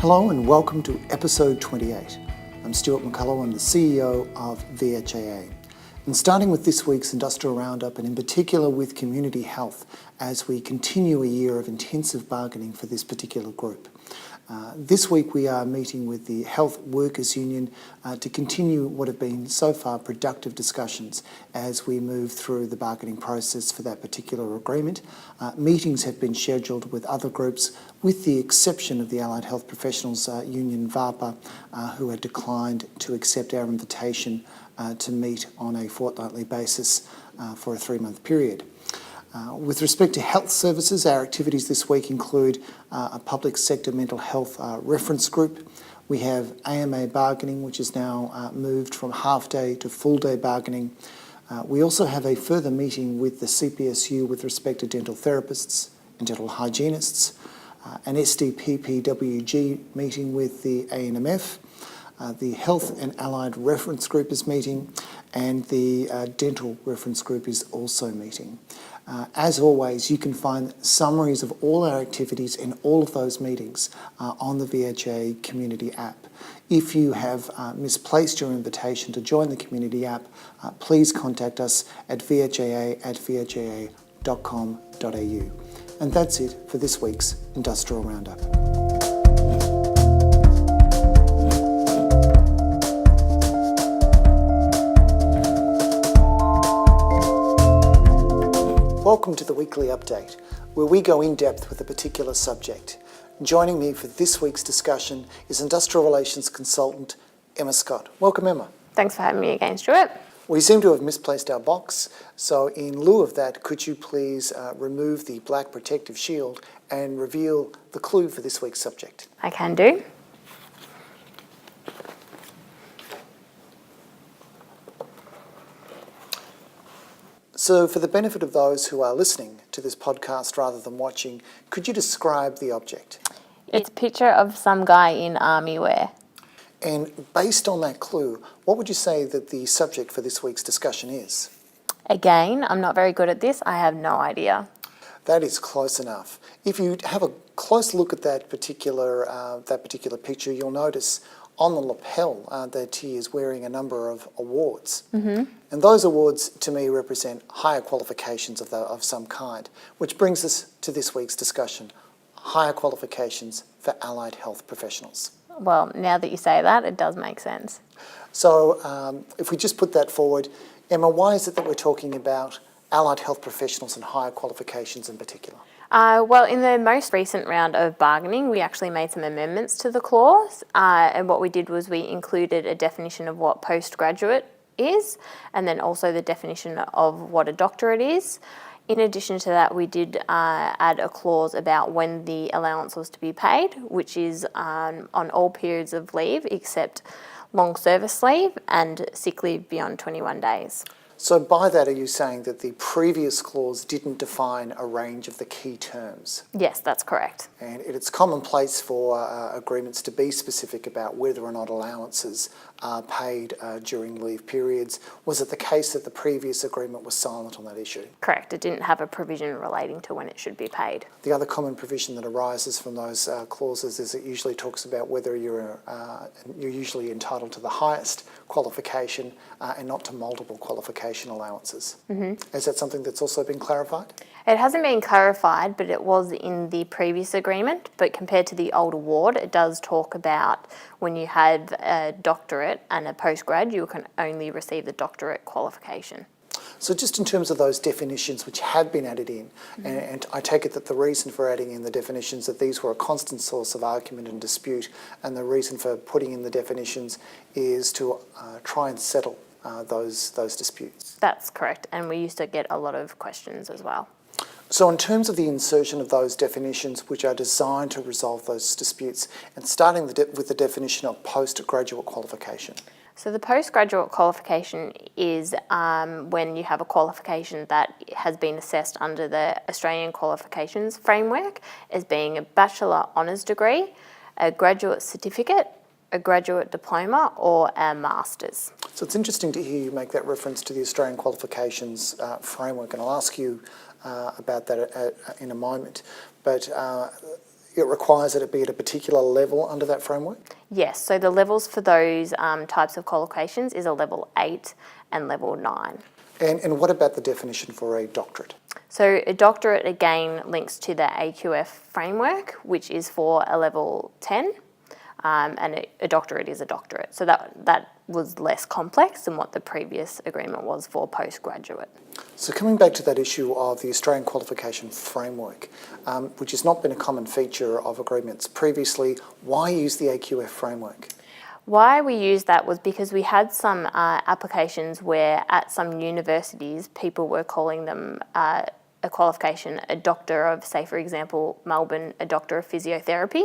Hello and welcome to episode 28. I'm Stuart McCullough, I'm the CEO of VHIA. And starting with this week's Industrial Roundup, and in particular with community health, as we continue a year of intensive bargaining for this particular group. This week we are meeting with the Health Workers Union to continue what have been so far productive discussions as we move through the bargaining process for that particular agreement. Meetings have been scheduled with other groups, with the exception of the Allied Health Professionals Union, VHIA, who had declined to accept our invitation to meet on a fortnightly basis for a 3-month period. With respect to health services, our activities this week include a public sector mental health reference group. We have AMA bargaining, which is now moved from half-day to full-day bargaining. We also have a further meeting with the CPSU with respect to dental therapists and dental hygienists, an SDPPWG meeting with the ANMF, the Health and Allied Reference Group is meeting, and the Dental Reference Group is also meeting. As always, you can find summaries of all our activities in all of those meetings on the VHIA community app. If you have misplaced your invitation to join the community app, please contact us at vhia@vhia.com.au. And that's it for this week's Industrial Roundup. Welcome to the weekly update, where we go in depth with a particular subject. Joining me for this week's discussion is Industrial Relations Consultant Emma Scott. Welcome, Emma. Thanks for having me again, Stuart. We seem to have misplaced our box, so in lieu of that, could you please remove the black protective shield and reveal the clue for this week's subject? I can do. So for the benefit of those who are listening to this podcast rather than watching, could you describe the object? It's a picture of some guy in army wear. And based on that clue, what would you say that the subject for this week's discussion is? Again, I'm not very good at this. I have no idea. That is close enough. If you have a close look at that particular picture, you'll notice on the lapel that he is wearing a number of awards. Mm-hmm. And those awards, to me, represent higher qualifications of some kind, which brings us to this week's discussion, higher qualifications for allied health professionals. Well, now that you say that, it does make sense. So if we just put that forward, Emma, why is it that we're talking about allied health professionals and higher qualifications in particular? Well, in the most recent round of bargaining, we actually made some amendments to the clause, and what we did was we included a definition of what postgraduate is, and then also the definition of what a doctorate is. In addition to that, we did add a clause about when the allowance was to be paid, which is on all periods of leave except long service leave and sick leave beyond 21 days. So by that, are you saying that the previous clause didn't define a range of the key terms? Yes, that's correct. And it's commonplace for agreements to be specific about whether or not allowances are paid during leave periods. Was it the case that the previous agreement was silent on that issue? Correct. It didn't have a provision relating to when it should be paid. The other common provision that arises from those clauses is it usually talks about whether you're usually entitled to the highest qualification and not to multiple qualification allowances. Mm-hmm. Is that something that's also been clarified? It hasn't been clarified, but it was in the previous agreement. But compared to the old award, it does talk about when you have a doctorate and a postgrad, you can only receive the doctorate qualification. So just in terms of those definitions which have been added in, mm-hmm. and I take it that the reason for adding in the definitions that these were a constant source of argument and dispute, and the reason for putting in the definitions is to try and settle those disputes. That's correct, and we used to get a lot of questions as well. So in terms of the insertion of those definitions which are designed to resolve those disputes, and starting with the definition of postgraduate qualification. So the postgraduate qualification is when you have a qualification that has been assessed under the Australian qualifications framework as being a bachelor honours degree, a graduate certificate, a graduate diploma or a master's. So it's interesting to hear you make that reference to the Australian qualifications framework, and I'll ask you about that in a moment. But it requires that it be at a particular level under that framework? Yes, so the levels for those types of qualifications is a level 8 and level 9. And what about the definition for a doctorate? So a doctorate again links to the AQF framework, which is for a level 10, and a doctorate is a doctorate. So that was less complex than what the previous agreement was for postgraduate. So coming back to that issue of the Australian Qualification Framework, which has not been a common feature of agreements previously, why use the AQF framework? Why we used that was because we had some applications where at some universities people were calling them a qualification, a doctor of, say for example, Melbourne, a doctor of physiotherapy.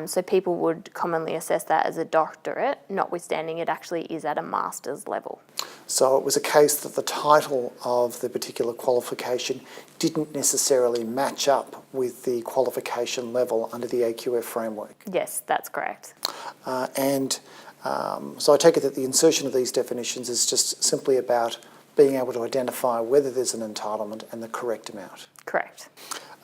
So people would commonly assess that as a doctorate, notwithstanding it actually is at a master's level. So it was a case that the title of the particular qualification didn't necessarily match up with the qualification level under the AQF framework. Yes, that's correct. So I take it that the insertion of these definitions is just simply about being able to identify whether there's an entitlement and the correct amount. Correct.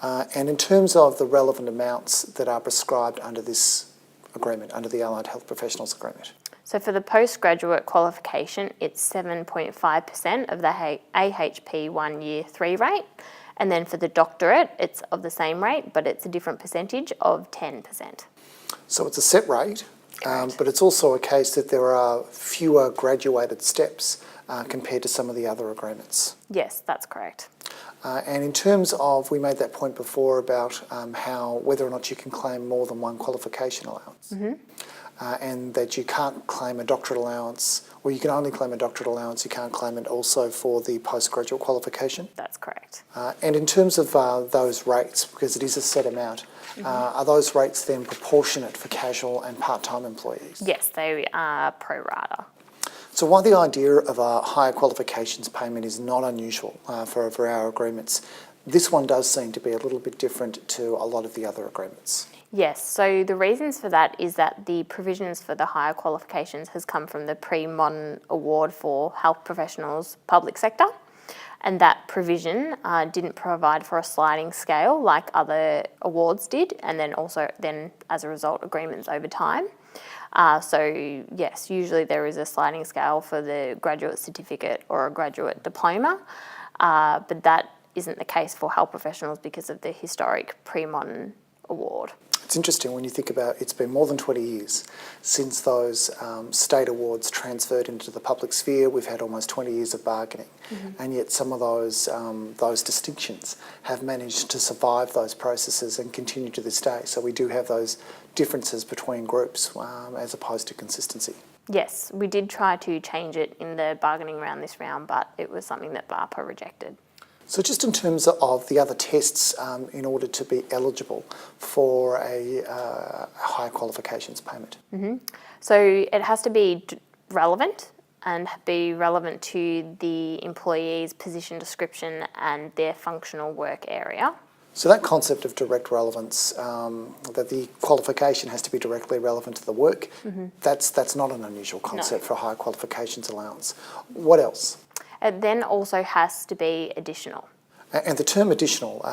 And in terms of the relevant amounts that are prescribed under this agreement, under the Allied Health Professionals Agreement. So for the postgraduate qualification, it's 7.5% of the AHP 1 year 3 rate. And then for the doctorate, it's of the same rate, but it's a different percentage of 10%. So it's a set rate, but it's also a case that there are fewer graduated steps compared to some of the other agreements. Yes, that's correct. And in terms of, we made that point before about whether or not you can claim more than one qualification allowance. And that you can't claim a doctorate allowance, or you can only claim a doctorate allowance, you can't claim it also for the postgraduate qualification. That's correct. And in terms of those rates, because it is a set amount, are those rates then proportionate for casual and part-time employees? Yes, they are pro rata. So while the idea of a higher qualifications payment is not unusual for our agreements, this one does seem to be a little bit different to a lot of the other agreements. Yes, so the reasons for that is that the provisions for the higher qualifications has come from the pre-modern award for health professionals public sector, and that provision didn't provide for a sliding scale like other awards did, and then as a result agreements over time. So yes, usually there is a sliding scale for the graduate certificate or a graduate diploma, but that isn't the case for health professionals because of the historic pre-modern award. It's interesting when you think about it's been more than 20 years since those state awards transferred into the public sphere. We've had almost 20 years of bargaining, and yet some of those distinctions have managed to survive those processes and continue to this day. So we do have those differences between groups as opposed to consistency. Yes, we did try to change it in the bargaining round this round, but it was something that BARPA rejected. So just in terms of the other tests in order to be eligible for a higher qualifications payment? So it has to be relevant and be relevant to the employee's position description and their functional work area. So that concept of direct relevance, that the qualification has to be directly relevant to the work, that's not an unusual concept for a higher qualifications allowance. What else? It then also has to be additional. And the term additional,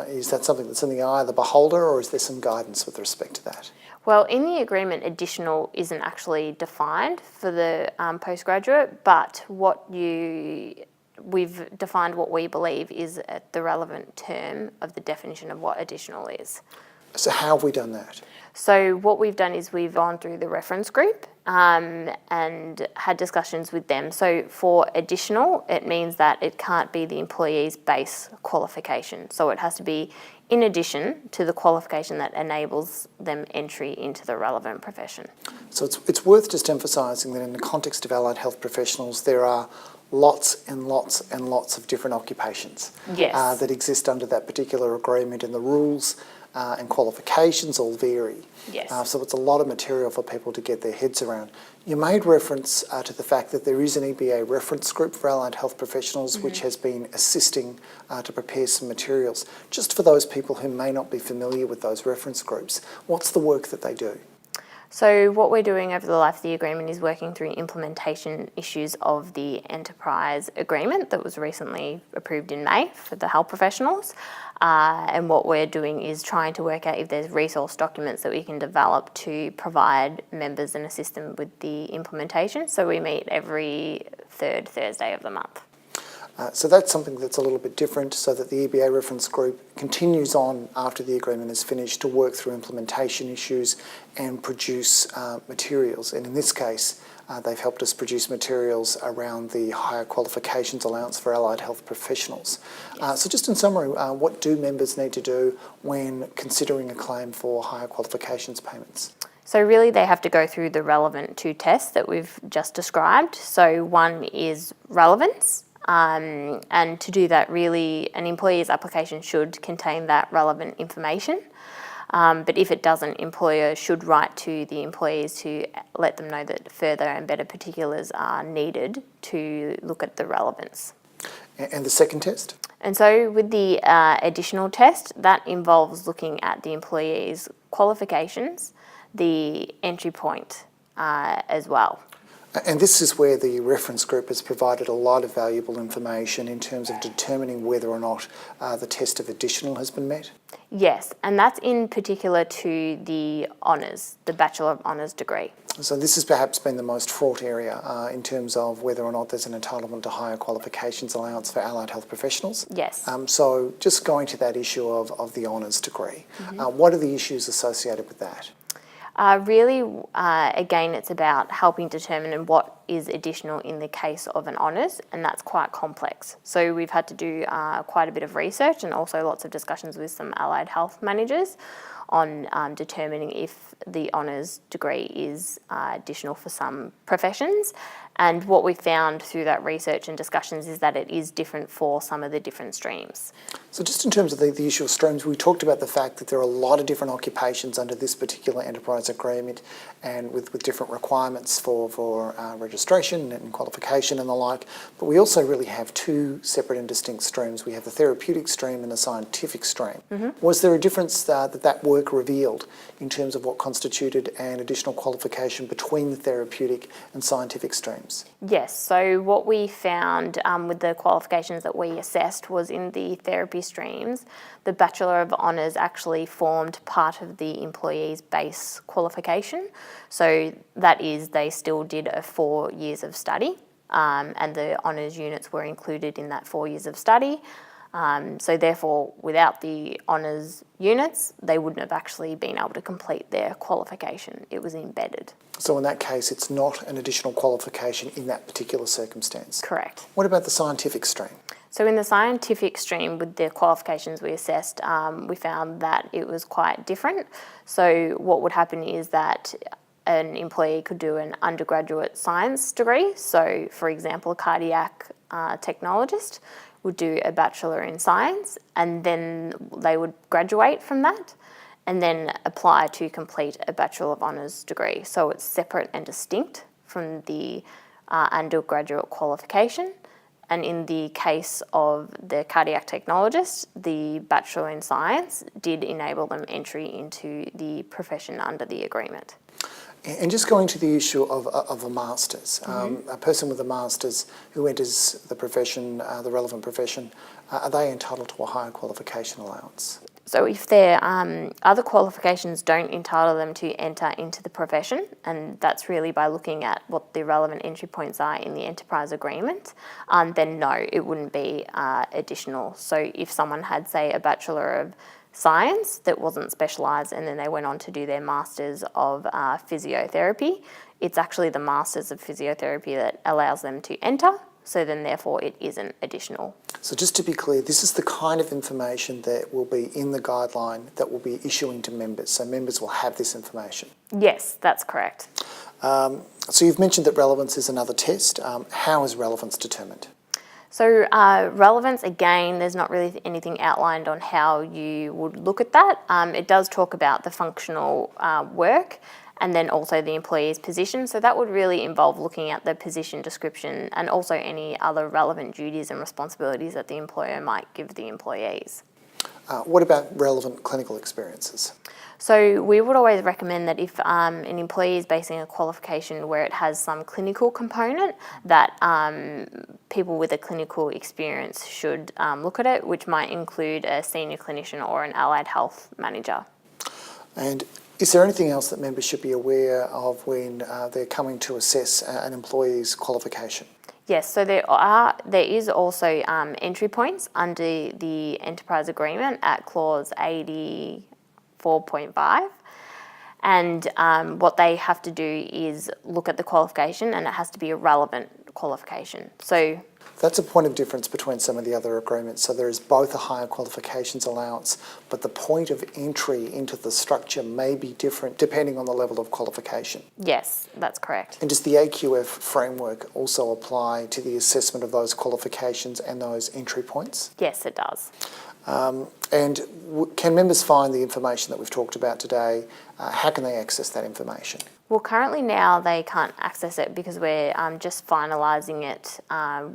is that something that's in the eye of the beholder, or is there some guidance with respect to that? Well, in the agreement, additional isn't actually defined for the postgraduate, but we've defined what we believe is the relevant term of the definition of what additional is. So how have we done that? So what we've done is we've gone through the reference group and had discussions with them. So for additional, it means that it can't be the employee's base qualification. So it has to be in addition to the qualification that enables them entry into the relevant profession. So it's worth just emphasising that in the context of allied health professionals, there are lots and lots and lots of different occupations that exist under that particular agreement, and the rules and qualifications all vary. Yes. So it's a lot of material for people to get their heads around. You made reference to the fact that there is an EBA reference group for allied health professionals which has been assisting to prepare some materials. Just for those people who may not be familiar with those reference groups, what's the work that they do? So what we're doing over the life of the agreement is working through implementation issues of the enterprise agreement that was recently approved in May for the health professionals. And what we're doing is trying to work out if there's resource documents that we can develop to provide members and assist them with the implementation. So we meet every third Thursday of the month. So that's something that's a little bit different, so that the EBA reference group continues on after the agreement is finished to work through implementation issues and produce materials. And in this case, they've helped us produce materials around the Higher Qualifications allowance for allied health professionals. So just in summary, what do members need to do when considering a claim for higher qualifications payments? So really they have to go through the relevant two tests that we've just described. So one is relevance. And to do that, really, an employee's application should contain that relevant information. But if it doesn't, employer should write to the employees to let them know that further and better particulars are needed to look at the relevance. And the second test? And so with the additional test, that involves looking at the employee's qualifications, the entry point as well. And this is where the reference group has provided a lot of valuable information in terms of determining whether or not the test of additional has been met? Yes, and that's in particular to the honours, the Bachelor of Honours degree. So this has perhaps been the most fraught area in terms of whether or not there's an entitlement to higher qualifications allowance for allied health professionals. Yes. So just going to that issue of the honours degree, what are the issues associated with that? Again, it's about helping determine what is additional in the case of an honours, and that's quite complex. So we've had to do quite a bit of research and also lots of discussions with some allied health managers on determining if the honours degree is additional for some professions. And what we found through that research and discussions is that it is different for some of the different streams. So just in terms of the issue of streams, we talked about the fact that there are a lot of different occupations under this particular enterprise agreement and with different requirements for registration and qualification and the like. But we also really have two separate and distinct streams. We have the therapeutic stream and the scientific stream. Was there a difference that work revealed in terms of what constituted an additional qualification between the therapeutic and scientific streams? Yes, so what we found with the qualifications that we assessed was in the therapy streams, the Bachelor of Honours actually formed part of the employee's base qualification. So that is, they still did a 4 years of study, and the honours units were included in that 4 years of study. So therefore, without the honours units, they wouldn't have actually been able to complete their qualification. It was embedded. So in that case, it's not an additional qualification in that particular circumstance? Correct. What about the scientific stream? So in the scientific stream, with the qualifications we assessed, we found that it was quite different. So what would happen is that an employee could do an undergraduate science degree. So for example, a cardiac technologist would do a Bachelor in Science, and then they would graduate from that and then apply to complete a Bachelor of Honours degree. So it's separate and distinct from the undergraduate qualification. And in the case of the cardiac technologist, the Bachelor in Science did enable them entry into the profession under the agreement. And just going to the issue of a master's, a person with a master's who enters the profession, the relevant profession, are they entitled to a higher qualification allowance? So if their other qualifications don't entitle them to enter into the profession, and that's really by looking at what the relevant entry points are in the enterprise agreement, then no, it wouldn't be additional. So if someone had, say, a Bachelor of Science that wasn't specialised and then they went on to do their Masters of Physiotherapy, it's actually the Masters of Physiotherapy that allows them to enter, so then therefore it isn't additional. So just to be clear, this is the kind of information that will be in the guideline that will be issuing to members, so members will have this information? Yes, that's correct. So you've mentioned that relevance is another test. How is relevance determined? So relevance, again, there's not really anything outlined on how you would look at that. It does talk about the functional work and then also the employee's position. So that would really involve looking at the position description and also any other relevant duties and responsibilities that the employer might give the employees. What about relevant clinical experiences? So we would always recommend that if an employee is basing a qualification where it has some clinical component, that people with a clinical experience should look at it, which might include a senior clinician or an allied health manager. And is there anything else that members should be aware of when they're coming to assess an employee's qualification? Yes, so there is also entry points under the enterprise agreement at clause 84.5, and what they have to do is look at the qualification, and it has to be a relevant qualification. So that's a point of difference between some of the other agreements. So there is both a higher qualifications allowance, but the point of entry into the structure may be different depending on the level of qualification. yes, that's correct. And does the AQF framework also apply to the assessment of those qualifications and those entry points? Yes, it does. And can members find the information that we've talked about today? How can they access that information? Well, currently now they can't access it because we're just finalising it.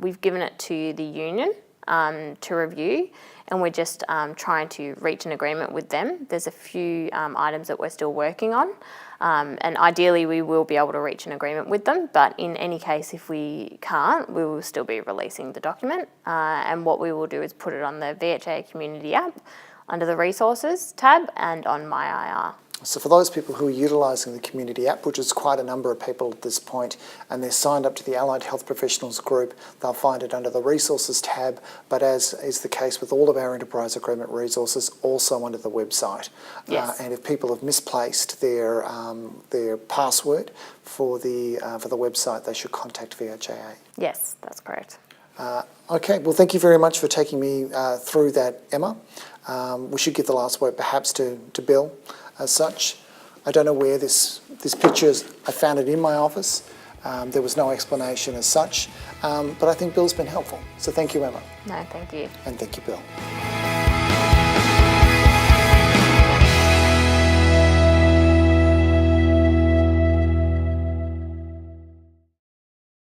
We've given it to the union to review, and we're just trying to reach an agreement with them. There's a few items that we're still working on, and ideally we will be able to reach an agreement with them, but in any case, if we can't, we will still be releasing the document, and what we will do is put it on the VHIA community app under the resources tab and on MyIR. So for those people who are utilising the community app, which is quite a number of people at this point, and they're signed up to the Allied Health Professionals group, they'll find it under the resources tab, but as is the case with all of our enterprise agreement resources, also under the website. Yes. And if people have misplaced their password for the website, they should contact VHIA. Yes, that's correct. Okay, well, thank you very much for taking me through that, Emma. We should give the last word perhaps to Bill. As such, I don't know where this picture is. I found it in my office. There was no explanation as such, but I think Bill's been helpful. So thank you, Emma. No, thank you. And thank you, Bill.